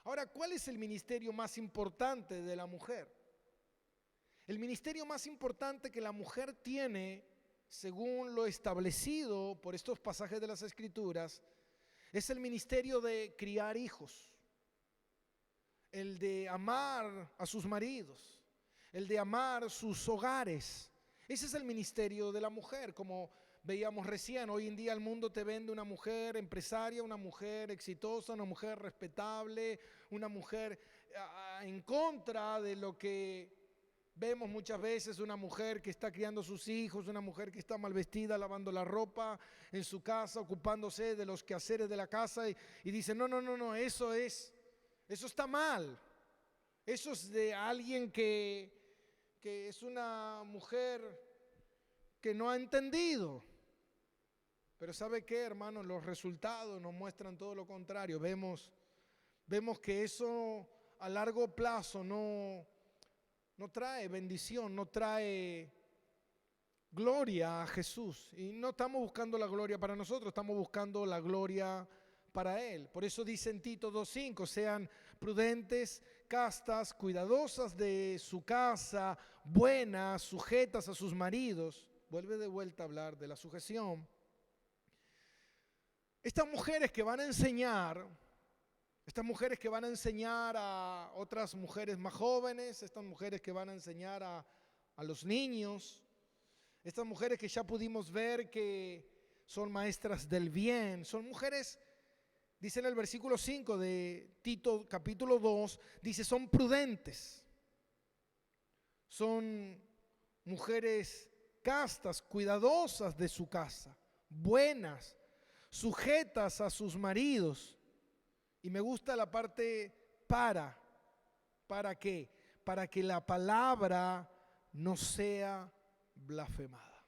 Ahora, ¿cuál es el ministerio más importante de la mujer? El ministerio más importante que la mujer tiene, según lo establecido por estos pasajes de las Escrituras, es el ministerio de criar hijos, el de amar a sus maridos, el de amar sus hogares. Ese es el ministerio de la mujer, como veíamos recién. Hoy en día el mundo te vende una mujer empresaria, una mujer exitosa, una mujer respetable, una mujer en contra de lo que vemos muchas veces, una mujer que está criando a sus hijos, una mujer que está mal vestida, lavando la ropa en su casa, ocupándose de los quehaceres de la casa y dice, no, eso está mal. Eso es de alguien que es una mujer que no ha entendido. Pero ¿sabe qué, hermanos? Los resultados nos muestran todo lo contrario. Vemos que eso a largo plazo no trae bendición, no trae gloria a Jesús. Y no estamos buscando la gloria para nosotros, estamos buscando la gloria para Él. Por eso dice en Tito 2:5, sean prudentes, castas, cuidadosas de su casa, buenas, sujetas a sus maridos. Vuelve de vuelta a hablar de la sujeción. Estas mujeres que van a enseñar a otras mujeres más jóvenes, estas mujeres que van a enseñar a los niños, estas mujeres que ya pudimos ver que son maestras del bien, son mujeres, dice en el versículo 5 de Tito capítulo 2, dice son prudentes, son mujeres castas, cuidadosas de su casa, buenas, sujetas a sus maridos. Y me gusta la parte ¿para qué? Para que la palabra no sea blasfemada.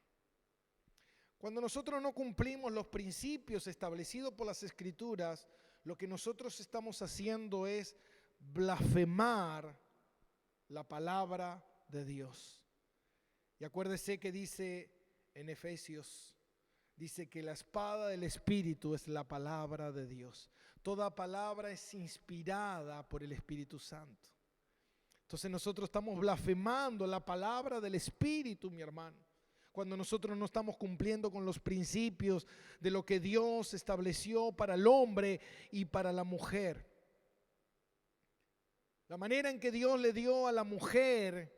Cuando nosotros no cumplimos los principios establecidos por las Escrituras, lo que nosotros estamos haciendo es blasfemar la palabra de Dios. Y acuérdese que dice en Efesios, dice que la espada del Espíritu es la palabra de Dios. Toda palabra es inspirada por el Espíritu Santo. Entonces nosotros estamos blasfemando la palabra del Espíritu, mi hermano, cuando nosotros no estamos cumpliendo con los principios de lo que Dios estableció para el hombre y para la mujer. La manera en que Dios le dio a la mujer,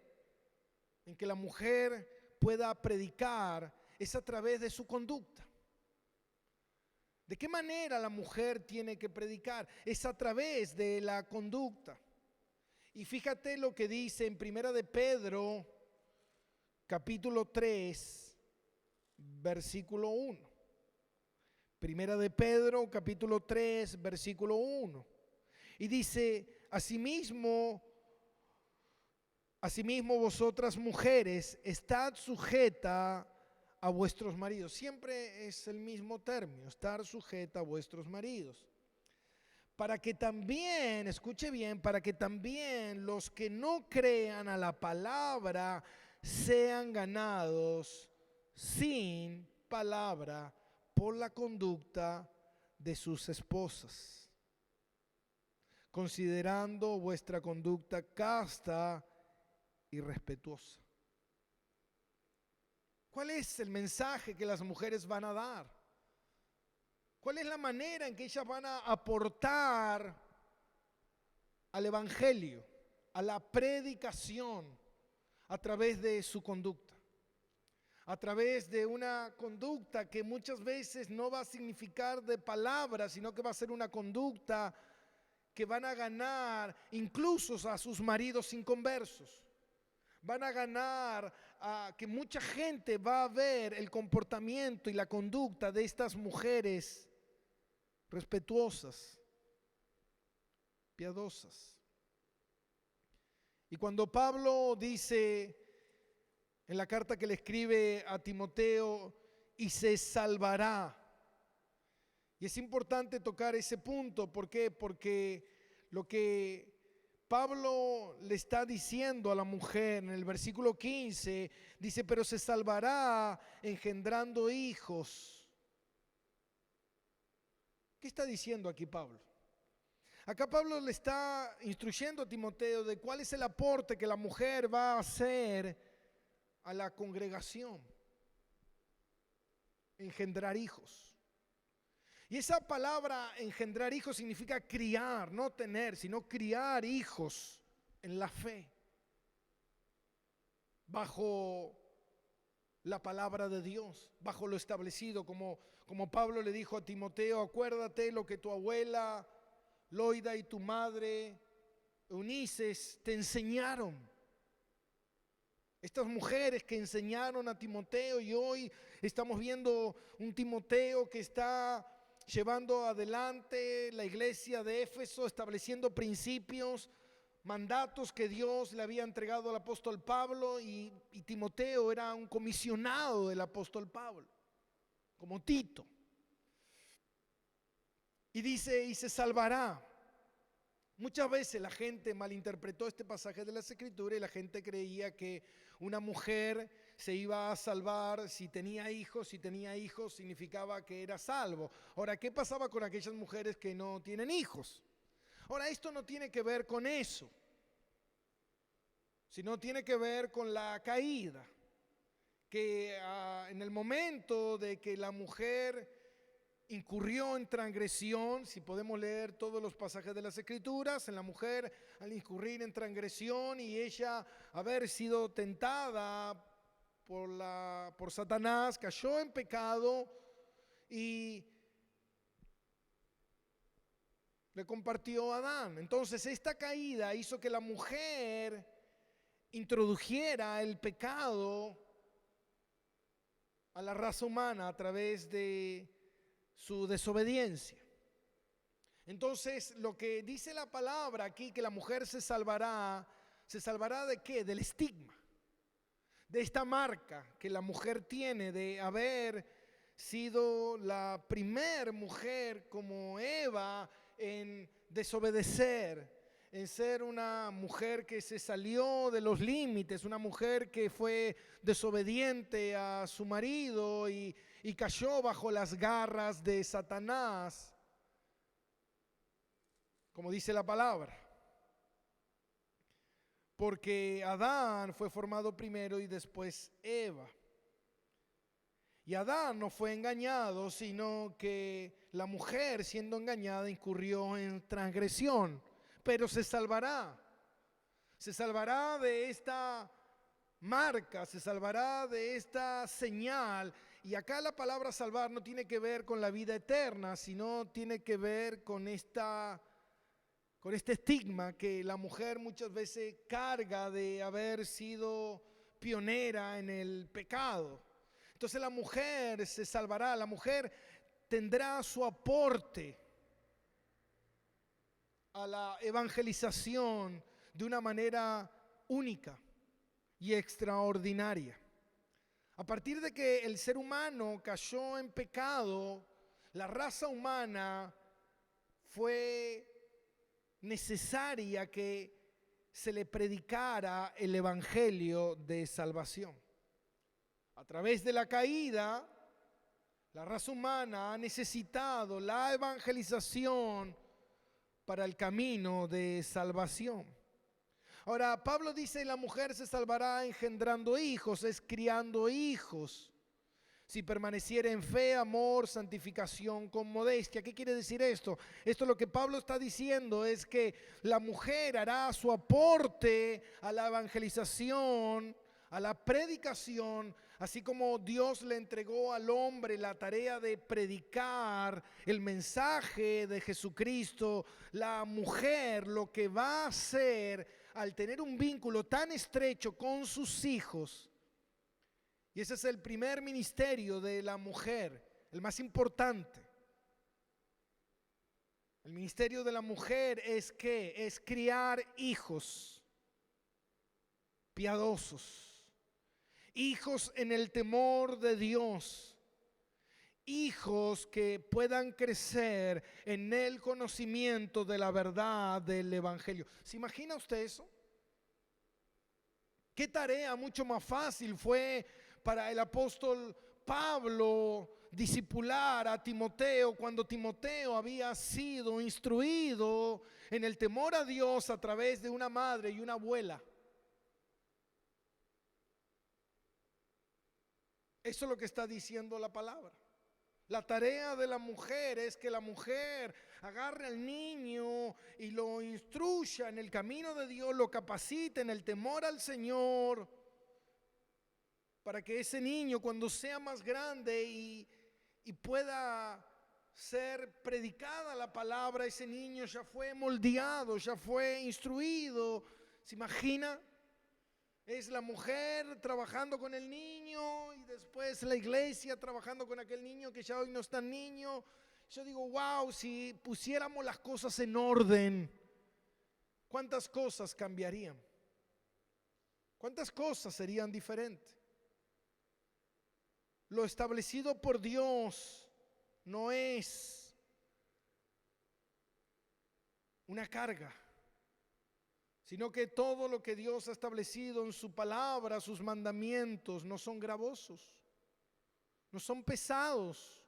en que la mujer pueda predicar, es a través de su conducta. ¿De qué manera la mujer tiene que predicar? Es a través de la conducta. Y fíjate lo que dice en Primera de Pedro, capítulo 3, versículo 1. Primera de Pedro, capítulo 3, versículo 1. Y dice, asimismo vosotras mujeres, estad sujeta a vuestros maridos. Siempre es el mismo término, estar sujeta a vuestros maridos. Para que también, escuche bien, para que también los que no crean a la palabra sean ganados sin palabra por la conducta de sus esposas, considerando vuestra conducta casta y respetuosa. ¿Cuál es el mensaje que las mujeres van a dar? ¿Cuál es la manera en que ellas van a aportar al evangelio, a la predicación, a través de su conducta? A través de una conducta que muchas veces no va a significar de palabras, sino que va a ser una conducta que van a ganar incluso a sus maridos inconversos. Van a ganar a que mucha gente va a ver el comportamiento y la conducta de estas mujeres respetuosas, piadosas. Y cuando Pablo dice en la carta que le escribe a Timoteo, y se salvará. Y es importante tocar ese punto. ¿Por qué? Porque lo que Pablo le está diciendo a la mujer en el versículo 15, dice, pero se salvará engendrando hijos. ¿Qué está diciendo aquí Pablo? Acá Pablo le está instruyendo a Timoteo de cuál es el aporte que la mujer va a hacer a la congregación. Engendrar hijos. Y esa palabra engendrar hijos significa criar, no tener, sino criar hijos en la fe, bajo la palabra de Dios, bajo lo establecido, como Pablo le dijo a Timoteo, acuérdate lo que tu abuela Loida y tu madre Eunices te enseñaron. Estas mujeres que enseñaron a Timoteo, y hoy estamos viendo un Timoteo que está llevando adelante la iglesia de Éfeso, estableciendo principios, mandatos que Dios le había entregado al apóstol Pablo, y Timoteo era un comisionado del apóstol Pablo, como Tito. Y dice, y se salvará. Muchas veces la gente malinterpretó este pasaje de las Escrituras y la gente creía que una mujer se iba a salvar si tenía hijos significaba que era salvo. Ahora, ¿qué pasaba con aquellas mujeres que no tienen hijos? Ahora, esto no tiene que ver con eso, sino tiene que ver con la caída, que en el momento de que la mujer incurrió en transgresión, si podemos leer todos los pasajes de las Escrituras, en la mujer al incurrir en transgresión y ella haber sido tentada por Satanás, cayó en pecado y le compartió a Adán. Entonces esta caída hizo que la mujer introdujera el pecado a la raza humana a través de su desobediencia. Entonces, lo que dice la palabra aquí, que la mujer se salvará ¿de qué? Del estigma, de esta marca que la mujer tiene de haber sido la primer mujer como Eva en desobedecer, en ser una mujer que se salió de los límites, una mujer que fue desobediente a su marido y cayó bajo las garras de Satanás, como dice la palabra. Porque Adán fue formado primero y después Eva. Y Adán no fue engañado, sino que la mujer, siendo engañada, incurrió en transgresión. Pero se salvará. Se salvará de esta marca, se salvará de esta señal. Y acá la palabra salvar no tiene que ver con la vida eterna, sino tiene que ver con este estigma que la mujer muchas veces carga de haber sido pionera en el pecado. Entonces la mujer se salvará, la mujer tendrá su aporte a la evangelización de una manera única y extraordinaria. A partir de que el ser humano cayó en pecado, la raza humana fue necesaria que se le predicara el evangelio de salvación. A través de la caída, la raza humana ha necesitado la evangelización para el camino de salvación. Ahora, Pablo dice, la mujer se salvará engendrando hijos, es criando hijos. Si permaneciera en fe, amor, santificación con modestia. ¿Qué quiere decir esto? Esto lo que Pablo está diciendo es que la mujer hará su aporte a la evangelización, a la predicación, así como Dios le entregó al hombre la tarea de predicar el mensaje de Jesucristo. La mujer lo que va a hacer al tener un vínculo tan estrecho con sus hijos, y ese es el primer ministerio de la mujer, el más importante. El ministerio de la mujer es ¿qué? Es criar hijos piadosos, hijos en el temor de Dios, hijos que puedan crecer en el conocimiento de la verdad del Evangelio. ¿Se imagina usted eso? ¿Qué tarea mucho más fácil fue para el apóstol Pablo discipular a Timoteo cuando Timoteo había sido instruido en el temor a Dios a través de una madre y una abuela? Eso es lo que está diciendo la palabra. La tarea de la mujer es que la mujer agarre al niño y lo instruya en el camino de Dios, lo capacite en el temor al Señor, para que ese niño cuando sea más grande y pueda ser predicada la palabra, ese niño ya fue moldeado, ya fue instruido. ¿Se imagina? Es la mujer trabajando con el niño y después la iglesia trabajando con aquel niño que ya hoy no es tan niño. Yo digo, wow, si pusiéramos las cosas en orden, ¿cuántas cosas cambiarían? ¿Cuántas cosas serían diferentes? Lo establecido por Dios no es una carga, sino que todo lo que Dios ha establecido en su palabra, sus mandamientos, no son gravosos, no son pesados,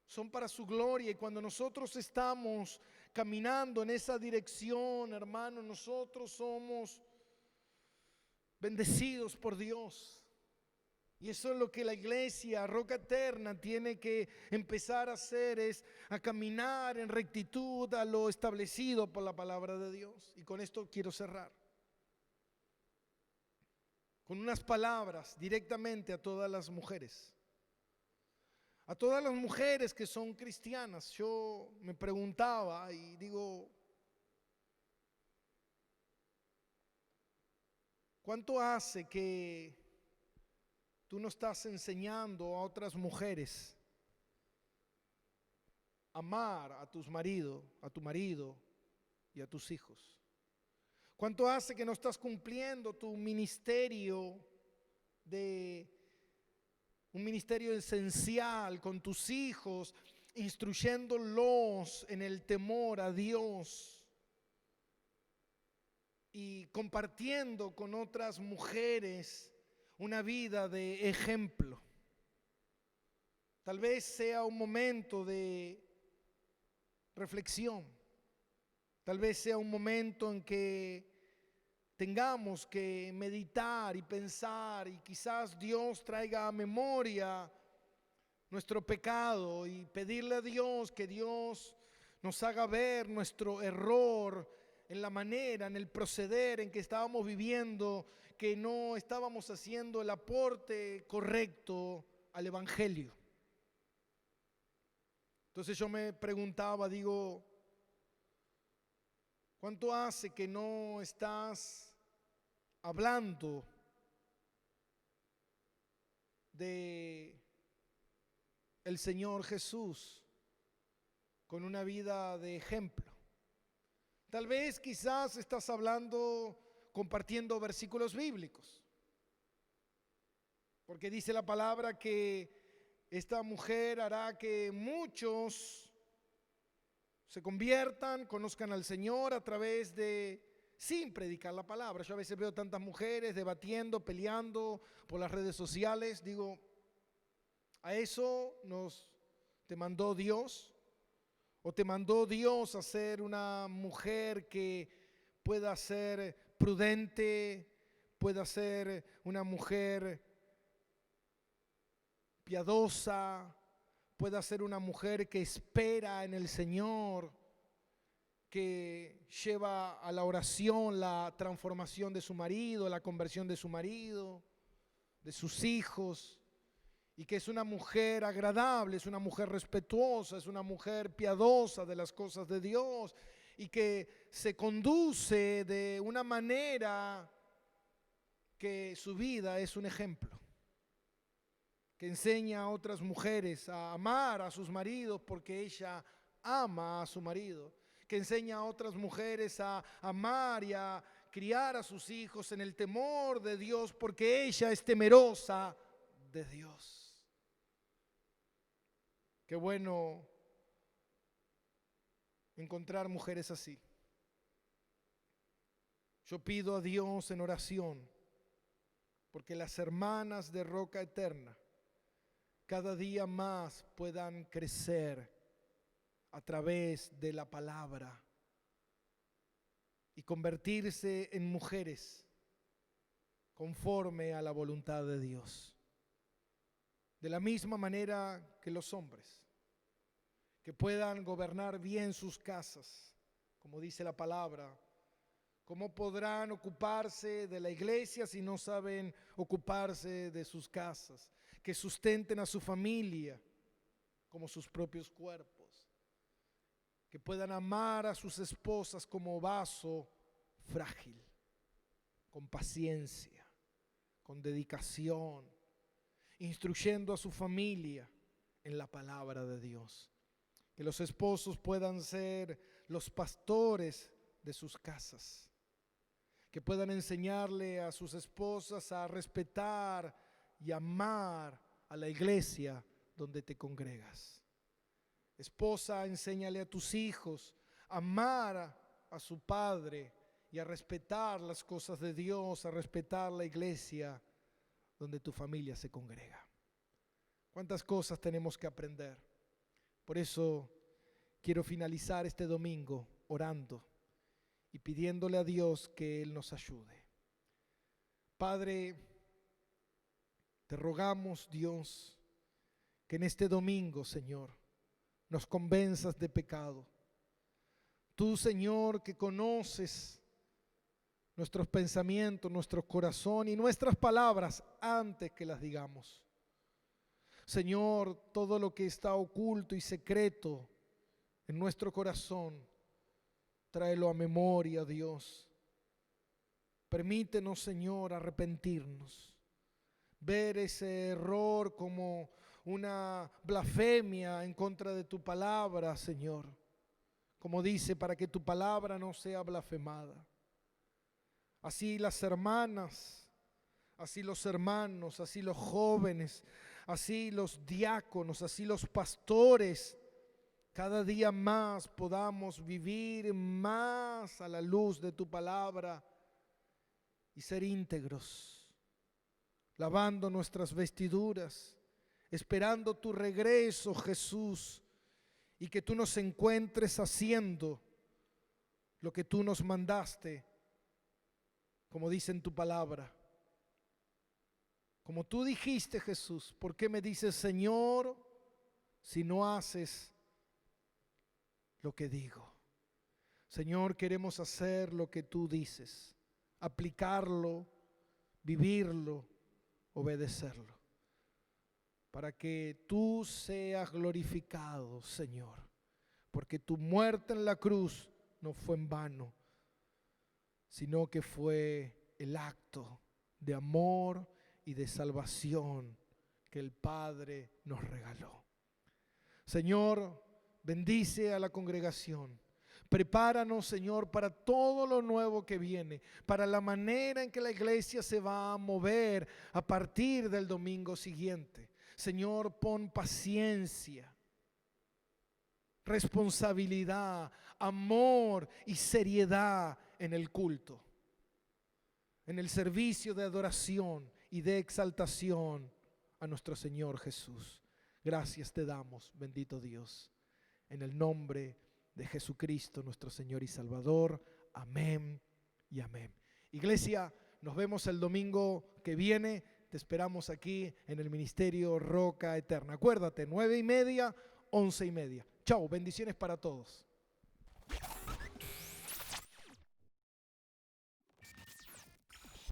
son para su gloria. Y cuando nosotros estamos caminando en esa dirección, hermano, nosotros somos bendecidos por Dios. Y eso es lo que la iglesia Roca Eterna tiene que empezar a hacer, es a caminar en rectitud a lo establecido por la palabra de Dios. Y con esto quiero cerrar con unas palabras directamente a todas las mujeres. A todas las mujeres que son cristianas. Yo me preguntaba y digo, ¿cuánto hace que tú no estás enseñando a otras mujeres a amar a tus maridos, a tu marido y a tus hijos? ¿Cuánto hace que no estás cumpliendo tu ministerio un ministerio esencial con tus hijos, instruyéndolos en el temor a Dios y compartiendo con otras mujeres una vida de ejemplo? Tal vez sea un momento de reflexión. Tal vez sea un momento en que tengamos que meditar y pensar, y quizás Dios traiga a memoria nuestro pecado y pedirle a Dios que Dios nos haga ver nuestro error en la manera, en el proceder en que estábamos viviendo, que no estábamos haciendo el aporte correcto al Evangelio. Entonces yo me preguntaba, digo, ¿cuánto hace que no estás hablando de el Señor Jesús con una vida de ejemplo? Tal vez quizás estás hablando, compartiendo versículos bíblicos, porque dice la palabra que esta mujer hará que muchos se conviertan, conozcan al Señor a través de, sin predicar la palabra. Yo a veces veo tantas mujeres debatiendo, peleando por las redes sociales. Digo, ¿a eso te mandó Dios? ¿O te mandó Dios a ser una mujer que pueda ser prudente, pueda ser una mujer piadosa, pueda ser una mujer que espera en el Señor, que lleva a la oración la transformación de su marido, la conversión de su marido, de sus hijos, y que es una mujer agradable, es una mujer respetuosa, es una mujer piadosa de las cosas de Dios, y que se conduce de una manera que su vida es un ejemplo, que enseña a otras mujeres a amar a sus maridos porque ella ama a su marido, que enseña a otras mujeres a amar y a criar a sus hijos en el temor de Dios porque ella es temerosa de Dios. Qué bueno encontrar mujeres así. Yo pido a Dios en oración porque las hermanas de Roca Eterna cada día más puedan crecer a través de la palabra y convertirse en mujeres conforme a la voluntad de Dios. De la misma manera que los hombres, que puedan gobernar bien sus casas, como dice la palabra. ¿Cómo podrán ocuparse de la iglesia si no saben ocuparse de sus casas? Que sustenten a su familia como sus propios cuerpos. Que puedan amar a sus esposas como vaso frágil, con paciencia, con dedicación, instruyendo a su familia en la palabra de Dios. Que los esposos puedan ser los pastores de sus casas. Que puedan enseñarle a sus esposas a respetar y amar a la iglesia donde te congregas. Esposa, enséñale a tus hijos a amar a su padre y a respetar las cosas de Dios, a respetar la iglesia donde tu familia se congrega. ¿Cuántas cosas tenemos que aprender? Por eso quiero finalizar este domingo orando y pidiéndole a Dios que Él nos ayude. Padre, te rogamos, Dios, que en este domingo, Señor, nos convenzas de pecado. Tú, Señor, que conoces nuestros pensamientos, nuestro corazón y nuestras palabras antes que las digamos. Señor, todo lo que está oculto y secreto en nuestro corazón, tráelo a memoria, Dios. Permítenos, Señor, arrepentirnos, ver ese error como una blasfemia en contra de tu palabra, Señor. Como dice, para que tu palabra no sea blasfemada. Así las hermanas, así los hermanos, así los jóvenes, así los diáconos, así los pastores, cada día más podamos vivir más a la luz de tu palabra y ser íntegros, lavando nuestras vestiduras, esperando tu regreso, Jesús, y que tú nos encuentres haciendo lo que tú nos mandaste, como dice en tu palabra. Como tú dijiste, Jesús, ¿por qué me dices, Señor, si no haces lo que digo? Señor, queremos hacer lo que tú dices, aplicarlo, vivirlo, obedecerlo, para que tú seas glorificado, Señor, porque tu muerte en la cruz no fue en vano, sino que fue el acto de amor y de salvación que el Padre nos regaló. Señor, bendice a la congregación. Prepáranos, Señor, para todo lo nuevo que viene, para la manera en que la iglesia se va a mover a partir del domingo siguiente. Señor, pon paciencia, responsabilidad, amor y seriedad en el culto, en el servicio de adoración y de exaltación a nuestro Señor Jesús. Gracias te damos, bendito Dios, en el nombre de Jesucristo, nuestro Señor y Salvador. Amén y amén. Iglesia, nos vemos el domingo que viene. Te esperamos aquí en el Ministerio Roca Eterna. Acuérdate, 9:30, 11:30. Chao, bendiciones para todos.